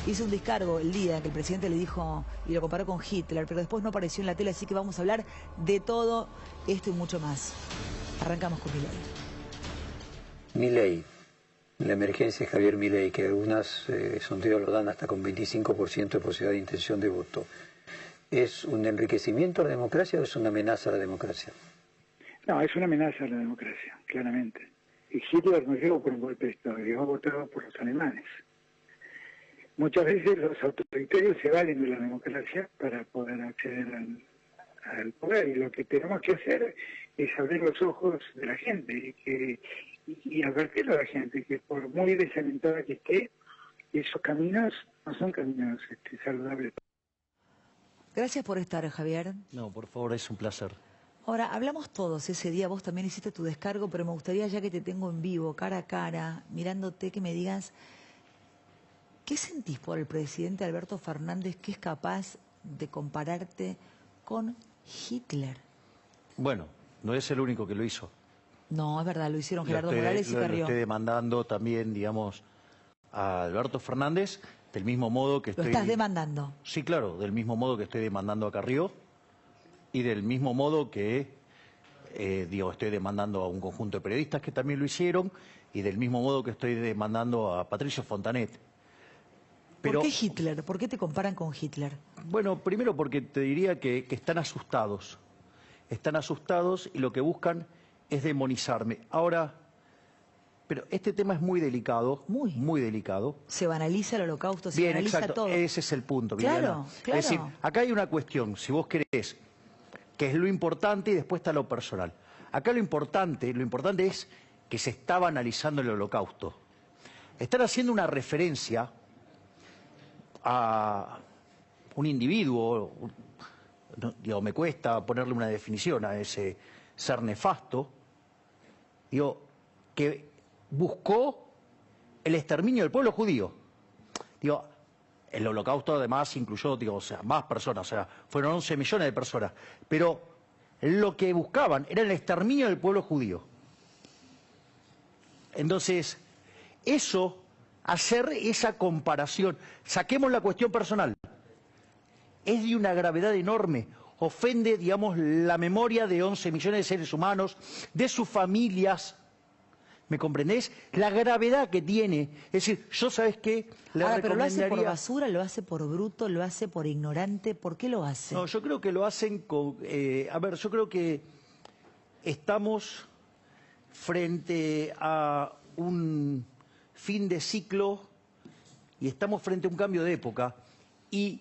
hizo un descargo el día que el presidente le dijo y lo comparó con Hitler, pero después no apareció en la tele, así que vamos a hablar de todo esto y mucho más. Arrancamos con Milei. Milei, la emergencia de Javier Milei, que algunas sondeos lo dan hasta con 25% de posibilidad de intención de voto. ¿Es un enriquecimiento a la democracia o es una amenaza a la democracia? No, es una amenaza a la democracia, claramente. Y Hitler no llegó por un golpe de Estado, llegó votado por los alemanes. Muchas veces los autoritarios se valen de la democracia para poder acceder al poder, y lo que tenemos que hacer es abrir los ojos de la gente y advertirle a la gente que por muy desalentada que esté, esos caminos no son caminos saludables. Gracias por estar, Javier. No, por favor, es un placer. Ahora, hablamos todos ese día, vos también hiciste tu descargo, pero me gustaría, ya que te tengo en vivo, cara a cara, mirándote, que me digas, ¿qué sentís por el presidente Alberto Fernández, que es capaz de compararte con Hitler? Bueno, no es el único que lo hizo. No, es verdad, lo hicieron Gerardo Morales y Carrió. Lo estoy demandando también, digamos, a Alberto Fernández, del mismo modo que estoy... ¿Lo estás demandando? Sí, claro, del mismo modo que estoy demandando a Carrió y del mismo modo que, estoy demandando a un conjunto de periodistas que también lo hicieron y del mismo modo que estoy demandando a Patricio Fontanet. Pero, ¿por qué Hitler? ¿Por qué te comparan con Hitler? Bueno, primero porque te diría que están asustados. Están asustados y lo que buscan es demonizarme. Ahora, pero este tema es muy delicado, muy delicado. Se banaliza el holocausto, se Bien, banaliza exacto, todo. Ese es el punto, Viviana. Claro, claro. Es decir, acá hay una cuestión, si vos querés, que es lo importante y después está lo personal. Acá lo importante es que se está banalizando el holocausto. Están haciendo una referencia a un individuo, me cuesta ponerle una definición a ese ser nefasto, que buscó el exterminio del pueblo judío. El holocausto además incluyó, más personas, fueron 11 millones de personas, pero lo que buscaban era el exterminio del pueblo judío. Entonces, hacer esa comparación, saquemos la cuestión personal, es de una gravedad enorme, ofende, la memoria de 11 millones de seres humanos, de sus familias, ¿me comprendés? La gravedad que tiene, es decir, yo, ¿sabes qué? Pero lo hace por basura, lo hace por bruto, lo hace por ignorante, ¿por qué lo hace? No, yo creo que lo hacen con... yo creo que estamos frente a un fin de ciclo y estamos frente a un cambio de época y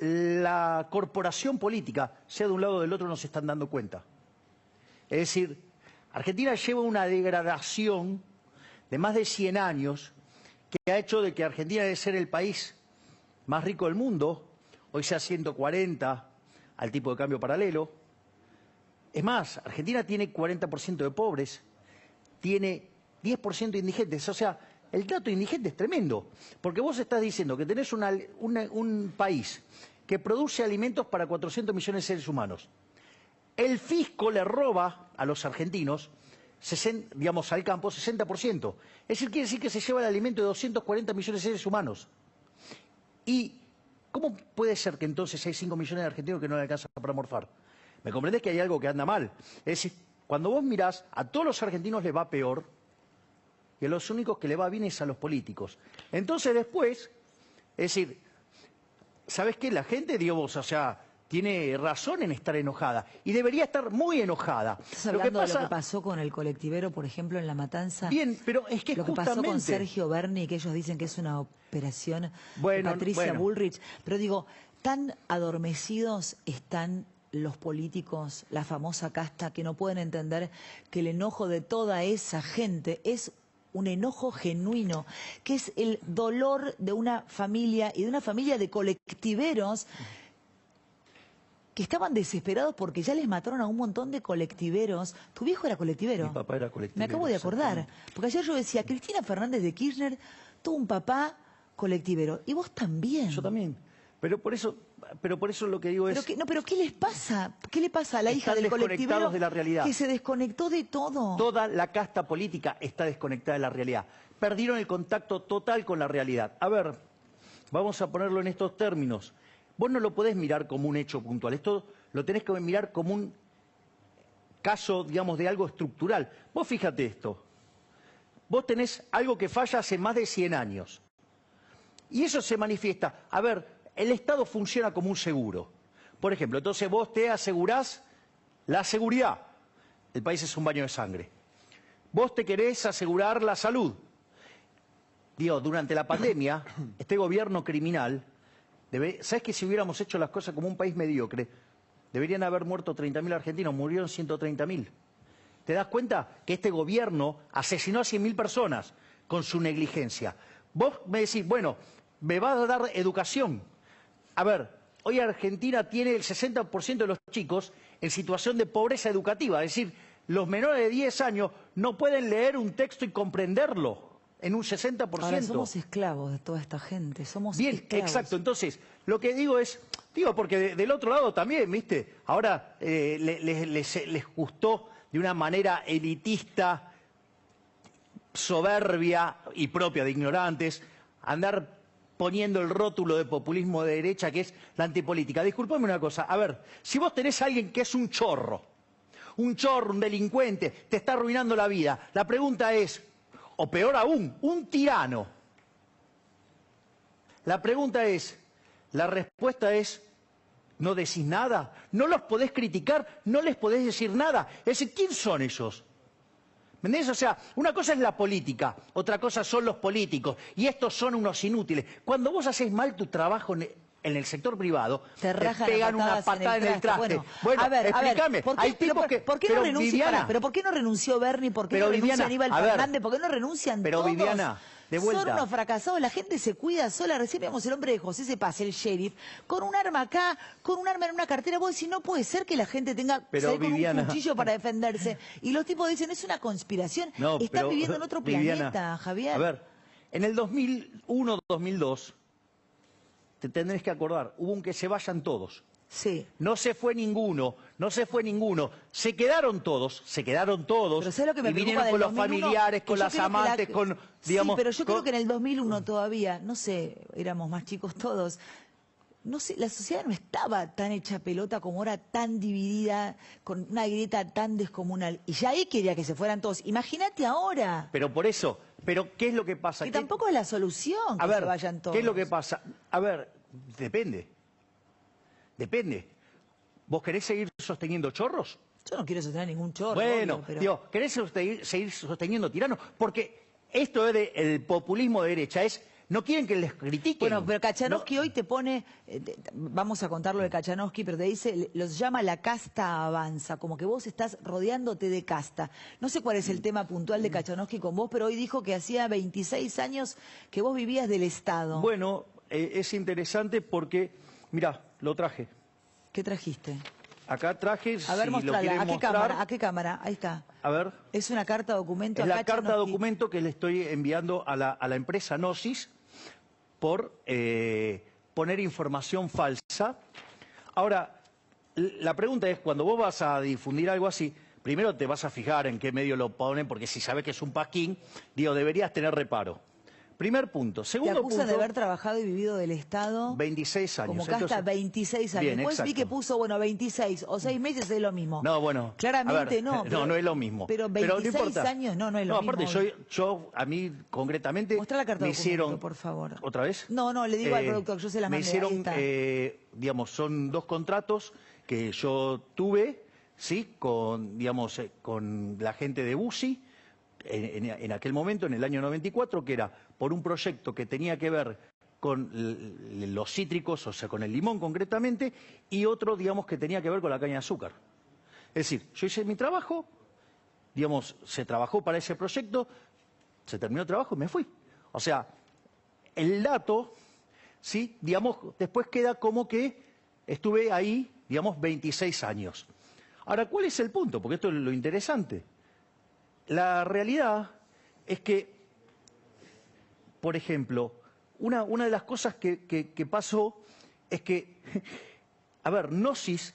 la corporación política, sea de un lado o del otro, no se están dando cuenta. Es decir, Argentina lleva una degradación de más de 100 años que ha hecho de que Argentina debe ser el país más rico del mundo, hoy sea 140 al tipo de cambio paralelo. Es más, Argentina tiene 40% de pobres, tiene 10% de indigentes, o sea, el dato de indigentes es tremendo, porque vos estás diciendo que tenés un país que produce alimentos para 400 millones de seres humanos. El fisco le roba a los argentinos, al campo, 60%. Quiere decir que se lleva el alimento de 240 millones de seres humanos. ¿Y cómo puede ser que entonces hay 5 millones de argentinos que no le alcanzan para morfar? ¿Me comprendés que hay algo que anda mal? Es decir, cuando vos mirás, a todos los argentinos les va peor y a los únicos que le va bien es a los políticos. Entonces después, ¿sabés qué? La gente, tiene razón en estar enojada y debería estar muy enojada. ¿Estás hablando de lo que pasó con el colectivero, por ejemplo, en La Matanza? Bien, pero es que lo que pasó con Sergio Berni, que ellos dicen que es una operación de Patricia Bullrich. Pero tan adormecidos están los políticos, la famosa casta, que no pueden entender que el enojo de toda esa gente es un enojo genuino, que es el dolor de una familia y de una familia de colectiveros que estaban desesperados porque ya les mataron a un montón de colectiveros. ¿Tu viejo era colectivero? Mi papá era colectivero. Me acabo de acordar. Porque ayer yo decía, Cristina Fernández de Kirchner tuvo un papá colectivero. Y vos también. Yo también. Pero por eso lo que digo es... Pero ¿qué les pasa? ¿Qué le pasa a la hija del colectivero de la realidad, que se desconectó de todo? Toda la casta política está desconectada de la realidad. Perdieron el contacto total con la realidad. A ver, vamos a ponerlo en estos términos. Vos no lo podés mirar como un hecho puntual, esto lo tenés que mirar como un caso, digamos, de algo estructural. Vos fíjate esto, vos tenés algo que falla hace más de 100 años. Y eso se manifiesta. A ver, el Estado funciona como un seguro. Por ejemplo, entonces vos te asegurás la seguridad. El país es un baño de sangre. Vos te querés asegurar la salud. Digo, durante la pandemia, este gobierno criminal, ¿sabés que si hubiéramos hecho las cosas como un país mediocre, deberían haber muerto 30.000 argentinos, murieron 130.000? ¿Te das cuenta que este gobierno asesinó a 100.000 personas con su negligencia? Vos me decís, bueno, me vas a dar educación. A ver, hoy Argentina tiene el 60% de los chicos en situación de pobreza educativa, es decir, los menores de 10 años no pueden leer un texto y comprenderlo en un 60%. Ahora somos esclavos de toda esta gente, somos bien, esclavos. Exacto. Entonces, lo que digo es, porque del otro lado también, ¿viste? Ahora les gustó de una manera elitista, soberbia y propia de ignorantes, andar poniendo el rótulo de populismo de derecha, que es la antipolítica. Disculpame una cosa, a ver, si vos tenés a alguien que es un chorro, un delincuente, te está arruinando la vida, la pregunta es, o peor aún, un tirano. La pregunta es, la respuesta es, no decís nada, no los podés criticar, no les podés decir nada. Es decir, ¿quién son ellos? ¿Me entendés? O sea, una cosa es la política, otra cosa son los políticos, y estos son unos inútiles. Cuando vos haces mal tu trabajo en el sector privado, te pegan una patada en el traste. Bueno, a ver, explícame. ¿Por qué no renunció? Pero ¿por qué no renunció Bernie? ¿Por qué no renuncia Aníbal Fernández? ¿Por qué no renuncian todos? Viviana, de vuelta. Son unos fracasados, la gente se cuida sola. Recién vemos el hombre de José Cepaz, el sheriff, con un arma acá, con un arma en una cartera. Vos decís, no puede ser que la gente tenga que salir con un cuchillo para defenderse. Y los tipos dicen, es una conspiración. Están viviendo en otro planeta, Javier. A ver, en el 2001-2002... te tendrás que acordar, hubo un que se vayan todos. Sí. No se fue ninguno, se quedaron todos, Pero ¿sabes lo que me y preocupa vinieron con los familiares, con las amantes, con, digamos... Sí, pero yo creo que en el 2001 todavía, no sé, éramos más chicos todos, no sé, la sociedad no estaba tan hecha pelota como ahora, tan dividida, con una grieta tan descomunal. Y ya ahí quería que se fueran todos. Imagínate ahora. Pero por eso, ¿qué es lo que pasa? Y tampoco es la solución que se vayan todos. ¿Qué es lo que pasa? A ver, depende. ¿Vos querés seguir sosteniendo chorros? Yo no quiero sostener ningún chorro. Bueno, obvio, pero... digo, ¿querés seguir sosteniendo tiranos? Porque esto es el populismo de derecha, no quieren que les critiquen. Bueno, pero Kachanowski hoy te pone, vamos a contarlo de Kachanowski, pero te dice, los llama la casta avanza, como que vos estás rodeándote de casta. No sé cuál es el tema puntual de Kachanowski con vos, pero hoy dijo que hacía 26 años que vos vivías del Estado. Bueno, es interesante porque, mirá, lo traje. ¿Qué trajiste? Acá traje, a ver, si mostrala. lo quieren mostrar. ¿A qué cámara? Ahí está. A ver. Es una carta documento. Es la carta documento que le estoy enviando a la empresa Gnosis por poner información falsa. Ahora, la pregunta es, cuando vos vas a difundir algo así, primero te vas a fijar en qué medio lo ponen, porque si sabes que es un pasquín, deberías tener reparo. Primer punto. Segundo punto. Te acusan de haber trabajado y vivido del Estado. 26 años. Como casta, 26 años. Bien, después vi que puso, 26 o 6 meses es lo mismo. No, bueno. Claramente no. Pero, no es lo mismo. Pero 26 años no es lo mismo. No, aparte a mí concretamente Mostrá la carta me hicieron... por favor. ¿Otra vez? No, le digo al productor, yo se las mandé. Me hicieron, son 2 contratos que yo tuve, ¿sí? Con la gente de UCI, en aquel momento, en el año 94, que era por un proyecto que tenía que ver con los cítricos, o sea, con el limón concretamente, y otro, que tenía que ver con la caña de azúcar. Es decir, yo hice mi trabajo, se trabajó para ese proyecto, se terminó el trabajo y me fui. O sea, el dato, ¿sí? Después queda como que estuve ahí, 26 años. Ahora, ¿cuál es el punto? Porque esto es lo interesante. La realidad es que, por ejemplo, una de las cosas que pasó es que, Gnosis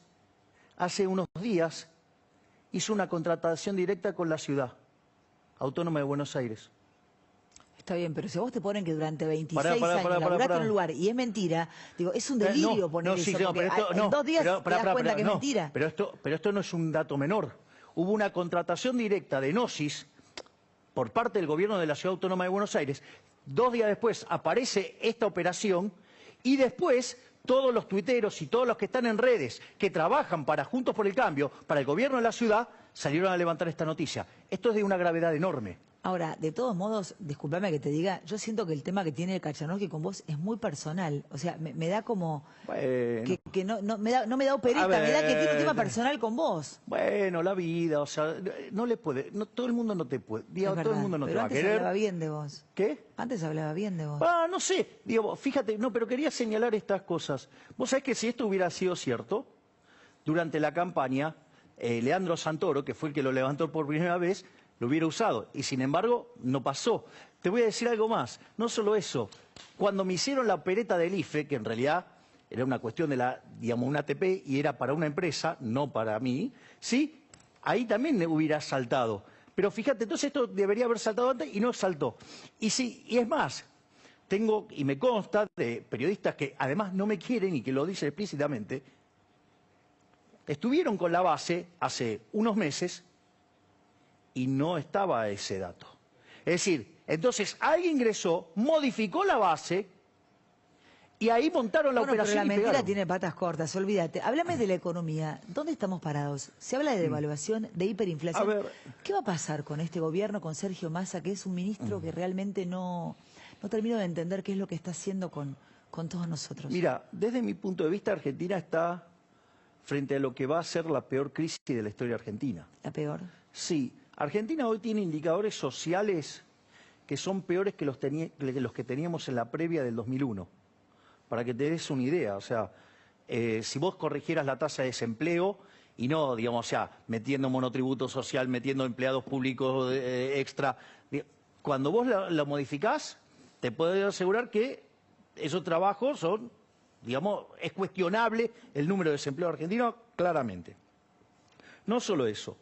hace unos días hizo una contratación directa con la ciudad autónoma de Buenos Aires. Está bien, pero si a vos te ponen que durante 26 años laburaste en un lugar y es mentira, digo, es un delirio poner eso, porque en 2 días te das cuenta que es mentira. Pero esto no es un dato menor. Hubo una contratación directa de Gnosis por parte del gobierno de la Ciudad Autónoma de Buenos Aires. 2 días después aparece esta operación y después todos los tuiteros y todos los que están en redes que trabajan para Juntos por el Cambio, para el gobierno de la ciudad, salieron a levantar esta noticia. Esto es de una gravedad enorme. Ahora, de todos modos, discúlpame que te diga, yo siento que el tema que tiene Kachanowski con vos es muy personal. O sea, me da como... Bueno. Que no me da opereta, me da que tiene un tema personal con vos. Bueno, la vida, o sea, no le puede... No, todo el mundo no te puede... Digo, todo el mundo no te va a querer. Antes hablaba bien de vos. ¿Qué? Antes hablaba bien de vos. Ah, no sé. Digo, fíjate, no, pero quería señalar estas cosas. Vos sabés que si esto hubiera sido cierto, durante la campaña, Leandro Santoro, que fue el que lo levantó por primera vez, lo hubiera usado, y sin embargo no pasó. Te voy a decir algo más, no solo eso, cuando me hicieron la opereta del IFE, que en realidad era una cuestión de una ATP y era para una empresa, no para mí, ¿sí? Ahí también hubiera saltado. Pero fíjate, entonces esto debería haber saltado antes y no saltó. Y sí, y es más, tengo, y me consta, de periodistas que además no me quieren y que lo dicen explícitamente, estuvieron con la base hace unos meses y no estaba ese dato. Es decir, entonces alguien ingresó, modificó la base y ahí montaron la operación. Pero la mentira pegaron. tiene patas cortas, olvídate. Háblame de la economía. ¿Dónde estamos parados? Se habla de devaluación, de hiperinflación. A ver, ¿Qué va a pasar con este gobierno, con Sergio Massa, que es un ministro que realmente no termino de entender qué es lo que está haciendo con todos nosotros? Mira, desde mi punto de vista, Argentina está frente a lo que va a ser la peor crisis de la historia argentina. ¿La peor? Sí. Argentina hoy tiene indicadores sociales que son peores que los que teníamos en la previa del 2001. Para que te des una idea, o sea, si vos corrigieras la tasa de desempleo y no, digamos, o sea, metiendo monotributo social, metiendo empleados públicos extra, cuando vos lo modificás, te puedo asegurar que esos trabajos son, digamos, es cuestionable el número de desempleo argentino, claramente. No solo eso.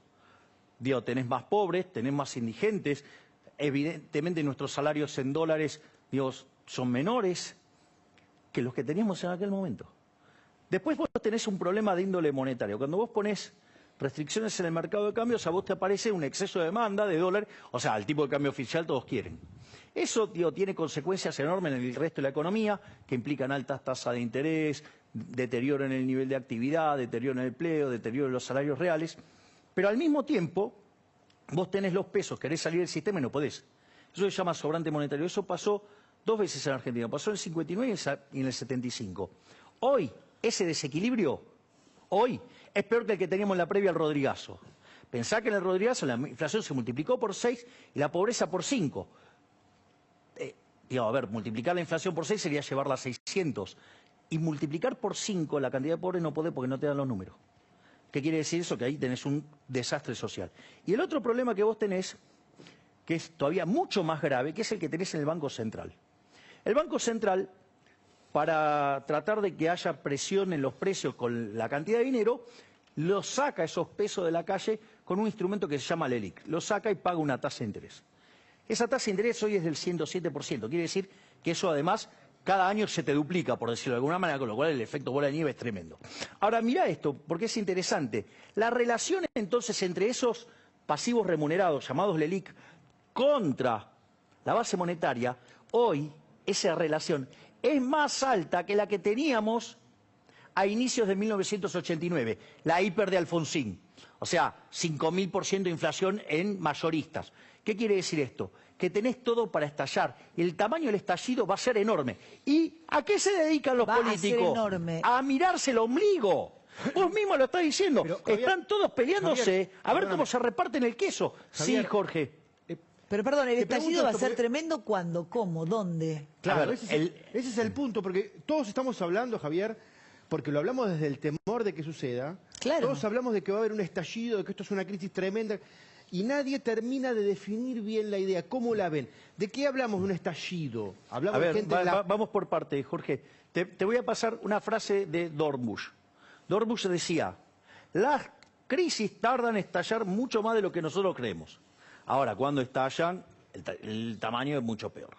Digo, tenés más pobres, tenés más indigentes, evidentemente nuestros salarios en dólares, digo, son menores que los que teníamos en aquel momento. Después vos tenés un problema de índole monetario. Cuando vos ponés restricciones en el mercado de cambios, a vos te aparece un exceso de demanda de dólares, o sea, el tipo de cambio oficial todos quieren. Eso, digo, tiene consecuencias enormes en el resto de la economía, que implican altas tasas de interés, deterioro en el nivel de actividad, deterioro en el empleo, deterioro en los salarios reales. Pero al mismo tiempo, vos tenés los pesos, querés salir del sistema y no podés. Eso se llama sobrante monetario. Eso pasó 2 veces en Argentina. Pasó en el 59 y en el 75. Hoy, ese desequilibrio, hoy, es peor que el que teníamos en la previa al Rodrigazo. Pensá que en el Rodrigazo la inflación se multiplicó por 6 y la pobreza por 5. A ver, multiplicar la inflación por 6 sería llevarla a 600. Y multiplicar por 5 la cantidad de pobres no podés porque no te dan los números. ¿Qué quiere decir eso? Que ahí tenés un desastre social. Y el otro problema que vos tenés, que es todavía mucho más grave, que es el que tenés en el Banco Central. El Banco Central, para tratar de que haya presión en los precios con la cantidad de dinero, lo saca esos pesos de la calle con un instrumento que se llama LELIQ. Lo saca y paga una tasa de interés. Esa tasa de interés hoy es del 107%. Quiere decir que eso además cada año se te duplica, por decirlo de alguna manera, con lo cual el efecto bola de nieve es tremendo. Ahora, mirá esto, porque es interesante. La relación entonces entre esos pasivos remunerados, llamados LELIQ, contra la base monetaria, hoy esa relación es más alta que la que teníamos a inicios de 1989, la hiper de Alfonsín. O sea, 5.000% de inflación en mayoristas. ¿Qué quiere decir esto? Que tenés todo para estallar. Y el tamaño del estallido va a ser enorme. ¿Y a qué se dedican los políticos? A mirarse el ombligo. Vos mismo lo estás diciendo. Pero, Javier, están todos peleándose a ver cómo se reparten el queso. Javier, sí, Jorge. Pero perdón, el estallido va a ser tremendo ¿cuándo? ¿Cómo? ¿Dónde? Claro, ese es el punto, porque todos estamos hablando, Javier, porque lo hablamos desde el temor de que suceda. Claro. Todos hablamos de que va a haber un estallido, de que esto es una crisis tremenda, y nadie termina de definir bien la idea. ¿Cómo la ven? ¿De qué hablamos de un estallido? Hablamos de gente vamos por parte, Jorge. Te voy a pasar una frase de Dornbusch. Dornbusch decía, las crisis tardan en estallar mucho más de lo que nosotros creemos. Ahora, cuando estallan, El tamaño es mucho peor.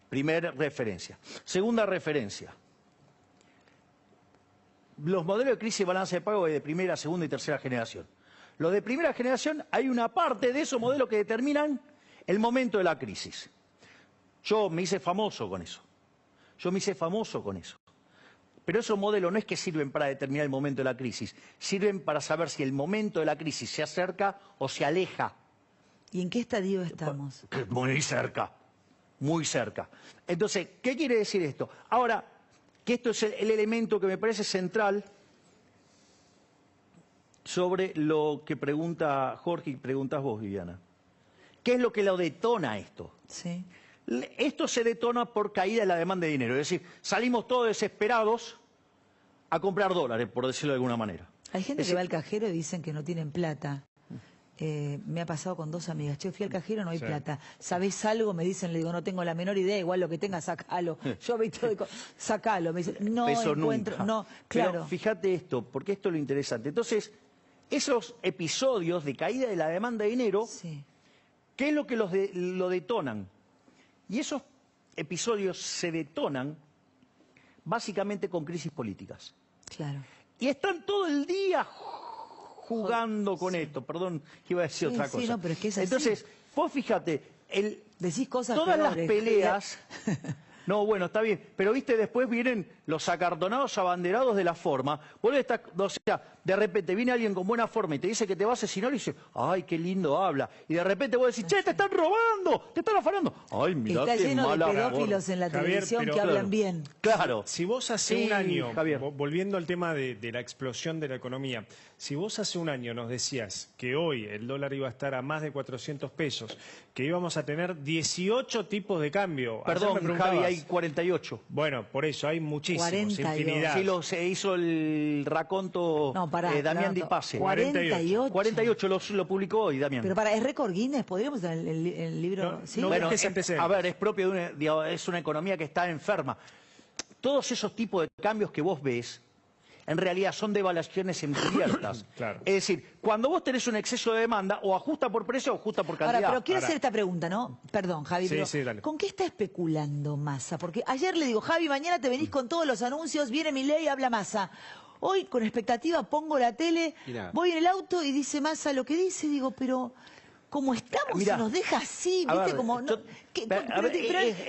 Primera referencia. Segunda referencia. Los modelos de crisis y balance de pago de primera, segunda y tercera generación. Los de primera generación, hay una parte de esos modelos que determinan el momento de la crisis. Yo me hice famoso con eso. Pero esos modelos no es que sirven para determinar el momento de la crisis, sirven para saber si el momento de la crisis se acerca o se aleja. ¿Y en qué estadio estamos? Muy cerca, muy cerca. Entonces, ¿qué quiere decir esto? Ahora, que esto es el elemento que me parece central sobre lo que pregunta Jorge y preguntas vos, Viviana. ¿Qué es lo que lo detona esto? Sí. Esto se detona por caída de la demanda de dinero. Es decir, salimos todos desesperados a comprar dólares, por decirlo de alguna manera. Hay gente que va al cajero y dicen que no tienen plata. Me ha pasado con 2 amigas. Che, fui al cajero, no hay plata. ¿Sabés algo? Me dicen, le digo, no tengo la menor idea, igual lo que tengas, sacalo. Yo visto sacalo. Me dicen, no encuentro, no, claro. Pero fíjate esto, porque esto es lo interesante. Entonces, esos episodios de caída de la demanda de dinero, sí. ¿Qué es lo que lo detonan? Y esos episodios se detonan básicamente con crisis políticas. Claro. Y están todo el día jugando con esto. Perdón, que iba a decir otra cosa. Sí, no, pero es que es así. Entonces, vos fíjate, decís cosas todas peores. las peleas... No, bueno, está bien, pero viste, después vienen los acartonados abanderados de la forma. Vos estás, o sea, de repente viene alguien con buena forma y te dice que te va a asesinar y dice, ay, qué lindo habla. Y de repente vos decís, che, te están robando, te están afanando. Ay, mirá está qué lleno mala de pedófilos en la televisión que hablan bien. Claro. Si vos hace un año, Javier, volviendo al tema de la explosión de la economía, si vos hace un año nos decías que hoy el dólar iba a estar a más de 400 pesos, que íbamos a tener 18 tipos de cambio. Perdón, Javi, hay 48. Bueno, por eso, hay muchísimos, 42. infinidad. Sí, se hizo el raconto Damián Di Pase. 48. 48 lo publicó hoy, Damián. Pero es récord Guinness, podríamos tener el libro. No, ¿sí? no, bueno, antecedente. a ver, es propio de es una economía que está enferma. Todos esos tipos de cambios que vos ves, en realidad son devaluaciones encubiertas. Claro. Es decir, cuando vos tenés un exceso de demanda, o ajusta por precio o ajusta por cantidad. Ahora, pero quiero hacer esta pregunta, ¿no? Perdón, Javi, pero dale. ¿con qué está especulando Massa? Porque ayer le digo, Javi, mañana te venís con todos los anuncios, viene Milei, habla Massa. Hoy, con expectativa, pongo la tele, voy en el auto y dice Massa lo que dice, digo, pero... Como estamos, se nos deja así, ¿viste?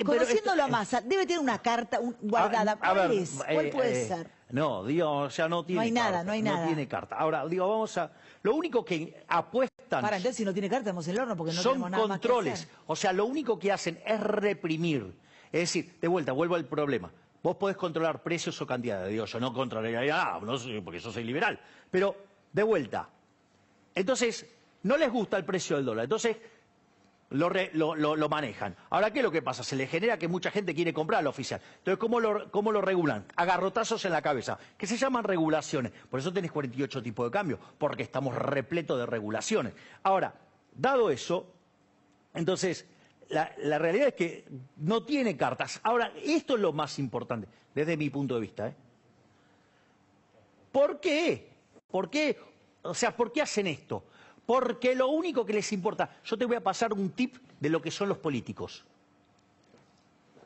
Conociéndolo a Massa, debe tener una carta guardada. ¿Cuál puede ser? No, digo, o sea, no tiene carta. No hay nada. No tiene carta. Ahora, digo, vamos a... Lo único que apuestan... Entonces, si no tiene carta, estamos en el horno porque no son tenemos nada más que controles. hacer. O sea, lo único que hacen es reprimir. Es decir, de vuelta, vuelvo al problema. Vos podés controlar precios o cantidades. Digo, yo no controlaría nada, porque yo soy liberal. Pero, de vuelta. Entonces... No les gusta el precio del dólar, entonces lo manejan. Ahora, ¿qué es lo que pasa? Se les genera que mucha gente quiere comprar al oficial. Entonces, ¿cómo lo regulan? A garrotazos en la cabeza, que se llaman regulaciones. Por eso tenés 48 tipos de cambio, porque estamos repletos de regulaciones. Ahora, dado eso, entonces, la realidad es que no tiene cartas. Ahora, esto es lo más importante, desde mi punto de vista. ¿Por qué? ¿Por qué? O sea, ¿por qué hacen esto? Porque lo único que les importa... Yo te voy a pasar un tip de lo que son los políticos.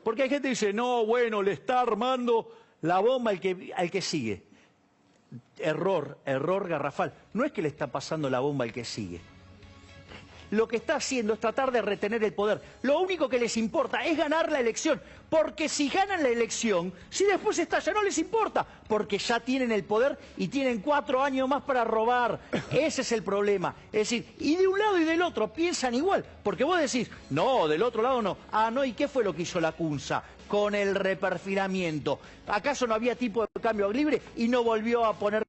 Porque hay gente que dice, no, bueno, le está armando la bomba al que sigue. Error garrafal. No es que le está pasando la bomba al que sigue. Lo que está haciendo es tratar de retener el poder. Lo único que les importa es ganar la elección. Porque si ganan la elección, si después estalla, no les importa. Porque ya tienen el poder y tienen 4 años más para robar. Ese es el problema. Es decir, y de un lado y del otro piensan igual. Porque vos decís, no, del otro lado no. Ah, no, ¿y qué fue lo que hizo la CUNSA con el reperfilamiento? ¿Acaso no había tipo de cambio libre y no volvió a poner